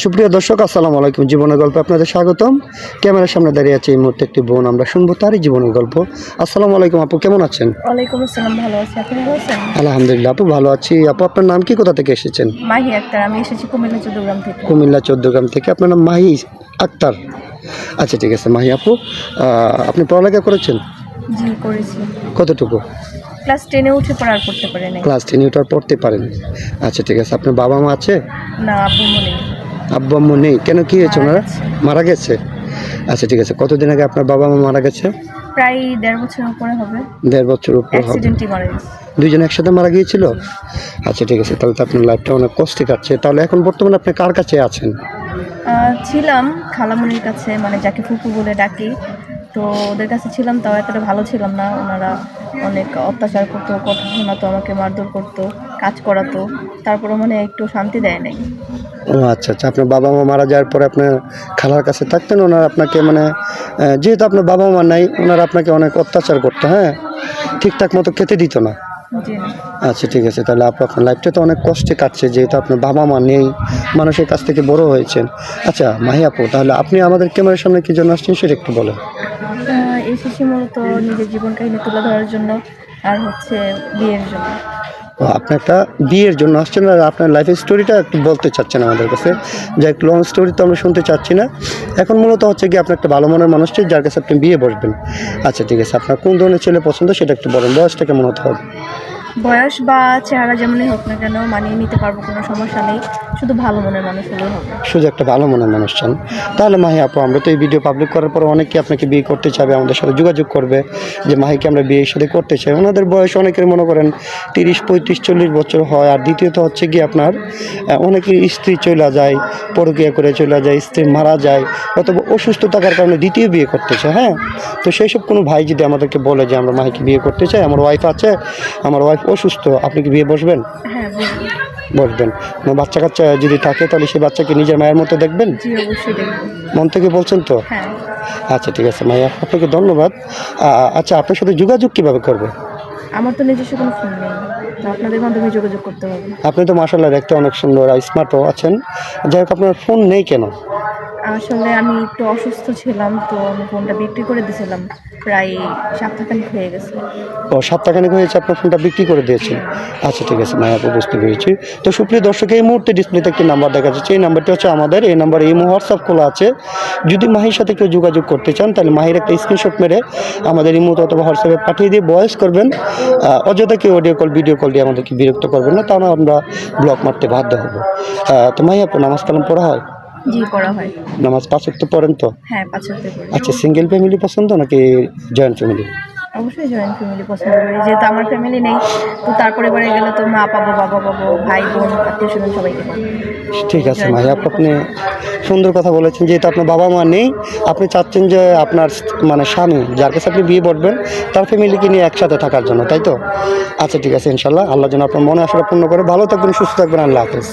সুপ্রিয় দর্শক, আসসালামু আলাইকুম। জীবনের গল্পে আপনাদের স্বাগতম। ক্যামেরার সামনে দাঁড়িয়ে আছে এই মুহূর্তে একটি বোন, আমরা শুনবো তারই জীবনের গল্প। আসসালামু আলাইকুম আপু, কেমন আছেন? ওয়ালাইকুম আসসালাম, ভালো আছি। আপনি ভালো আছেন? আলহামদুলিল্লাহ আপু, ভালো আছি। আপু, আপনার নাম কি, কোথা থেকে এসেছেন? মাহি আক্তার, আমি এসেছি কুমিল্লা চৌদ্দগ্রাম থেকে। কুমিল্লা চৌদ্দগ্রাম থেকে। আপনার নাম মাহি আক্তার? আচ্ছা, ঠিক আছে। মাহি আপু, আপনি পড়ালেখা করেছেন? জি, করেছি। কতটুকু? ক্লাস 10-এ উঠে পড়া আর পড়তে পারি নাই। ক্লাস 10 ওঠার পড়তে পারেন? আচ্ছা, ঠিক আছে। আপনার বাবা মা আছে? না, আব্বু মনে নেই। আব্বু আম্মু নেই? কেন, কি হয়েছে, ওনারা মারা গেছে? জি। আচ্ছা, ঠিক আছে। কতদিন আগে আপনার বাবা মা মারা গেছে? প্রায় 1.5 বছর উপরে হবে। 1.5 বছর উপর হবে। অ্যাক্সিডেন্টই মারা গেছে। দুইজন একসাথে মারা গিয়েছিল? আচ্ছা, ঠিক আছে। তাহলে তো আপনার লাইফটা অনেক কষ্টে কাটছে। তাহলে এখন বর্তমানে আপনি কার কাছে আছেন? ছিলাম খালামণির কাছে, মানে যাকে ফুপু বলে ডাকি। তো ওদের কাছে ছিলাম, তাও এতটা ভালো ছিলাম না। ওনারা অনেক অত্যাচার করতো, কথা শোনাতো, আমাকে মারধর করতো, কাজ করাতো। তারপরও মানে একটু শান্তি দেয় নাই। ও আচ্ছা আচ্ছা। আপনার বাবা মা মারা যাওয়ার পরে আপনার খালার কাছে থাকতেন। ওনারা আপনাকে মানে যেহেতু আপনার বাবা মা নাই, ওনারা আপনাকে অনেক অত্যাচার করতো, হ্যাঁ, ঠিকঠাক মতো খেতে দিত না। জি না। আচ্ছা, ঠিক আছে। তাহলে আপনার লাইফটা তো অনেক কষ্টে কাটছে, যেহেতু আপনার বাবা মা নেই, মানুষের কাছ থেকে বড় হয়েছেন। আচ্ছা মাহি আপু, তাহলে আপনি আমাদের ক্যামেরার সামনে কি জন্য আসছেন সেটা একটু বলেন। এসেছি মূলত নিজের জীবন কাহিনী তুলে ধরার জন্য, আর হচ্ছে বিয়ের জন্য। ও, আপনি একটা বিয়ের জন্য আসছেন, আর আপনার লাইফের স্টোরিটা একটু বলতে চাচ্ছেন আমাদের কাছে। যে একটু লং স্টোরি তো আমরা শুনতে চাচ্ছি না। এখন মূলত হচ্ছে কি, আপনি একটা ভালো মনের মানুষ যার কাছে আপনি বিয়ে বসবেন। আচ্ছা, ঠিক আছে। আপনার কোন ধরনের ছেলে পছন্দ সেটা একটু বলেন। বয়সটা কেমন হতে হবে? বয়স বা চেহারা যেমনই হোক না কেন, মানিয়ে নিতে পারবো, কোনো সমস্যা নেই। শুধু ভালো মনের মানুষ হলেই হবে। শুধু একটা ভালো মনের মানুষ চান? তাহলে মাহি আপু, আমরা তো এই ভিডিও পাবলিক করার পর অনেকে আপনাকে বিয়ে করতে চাবে, আমাদের সাথে যোগাযোগ করবে যে মাহিকে আমরা বিয়ের সাথে করতে চাই। ওনাদের বয়স অনেকের মনে করেন 30, 35, 40 বছর হয়। আর দ্বিতীয়ত হচ্ছে কি, আপনার অনেকের স্ত্রী চলে যায়, পরকীয়া করে চলে যায়, স্ত্রী মারা যায়, অথবা অসুস্থ থাকার কারণে দ্বিতীয় বিয়ে করতে চায়। হ্যাঁ, তো সেই সব কোনো ভাই যদি আমাদেরকে বলে যে আমরা মাহিকে বিয়ে করতে চাই, আমার ওয়াইফ আছে, আমার ওয়াইফ অসুস্থ, আপনি কি বিয়ে বসবেন? হ্যাঁ, বুঝলি। বসবেন। বাচ্চা কাচ্চা যদি থাকে তাহলে সেই বাচ্চাকে নিজের মায়ের মতো দেখবেন? জি, অবশ্যই দেখবো। মন থেকে বলছেন তো? হ্যাঁ। আচ্ছা, ঠিক আছে মাইয়া, আপনাকে ধন্যবাদ। আচ্ছা, আপনার সাথে যোগাযোগ কীভাবে করবে? আমার তো নিজস্ব কোনো ফোন নেই, তো আপনাদের মাধ্যমে যোগাযোগ করতে হবে। আপনি তো মাশাআল্লাহ দেখতে অনেক সুন্দর, স্মার্টও আছেন। যাই হোক, আপনার ফোন নেই কেন? আসলে আমি একটু অসুস্থ ছিলাম, তো আমি ফোনটা বিক্রি করে দিয়েছিলাম। প্রায় সপ্তাহখানেক হয়ে গেছে। ও, সপ্তাহখানেক হয়েছে আপনার ফোনটা বিক্রি করে দিয়েছেন? আচ্ছা, ঠিক আছে মাইয়া, বুঝতে পেরেছি। তো সুপ্রিয় দর্শক, এই মুহূর্তে ডিসপ্লেতে একটি নাম্বার দেখা যাচ্ছে। এই নাম্বারটি হচ্ছে আমাদের। এই নাম্বারে ইমো, হোয়াটসঅ্যাপ খোলা আছে। যদি মাহির সাথে কেউ যোগাযোগ করতে চান তাহলে মাহির একটা স্ক্রিনশট মেরে আমাদের ইমোতে অথবা হোয়াটসঅ্যাপে পাঠিয়ে দিয়ে ভয়েস করবেন। অযথা কেউ অডিও কল, ভিডিও কল দিয়ে আমাদেরকে বিরক্ত করবেন না, তাহলে আমরা ব্লক মারতে বাধ্য হব। তো মাহি আপু, নামাজ কালাম পড়া হয়? জি, পড়া হয়। নামাজ 5 ওয়াক্ত পড়েন তো? হ্যাঁ, 5 ওয়াক্ত পড়ি। আচ্ছা, সিঙ্গেল ফ্যামিলি পছন্দ নাকি জয়েন্ট ফ্যামিলি? অবশ্যই জয়েন্ট ফ্যামিলি পছন্দ করি, যেহেতু আমার ফ্যামিলি নেই। তো তার পরিবারে গেলে তো মা পাবো, বাবা পাবো, ভাই বোন, আত্মীয় স্বজন সবাইকে পাবো। ঠিক আছে মাহি আপু, আপনি সুন্দর কথা বলেছেন। যেহেতু আপনার বাবা মা নেই, আপনি চাচ্ছেন যে আপনার মানে স্বামী, যার কাছে আপনি বিয়ে বসবেন, তার ফ্যামিলিকে নিয়ে একসাথে থাকার জন্য, তাই তো? আচ্ছা, ঠিক আছে। ইনশাল্লাহ আল্লাহ যেন আপনার মনে আশাটা পূর্ণ করে। ভালো থাকবেন, সুস্থ থাকবেন। আল্লাহ হাফেজ।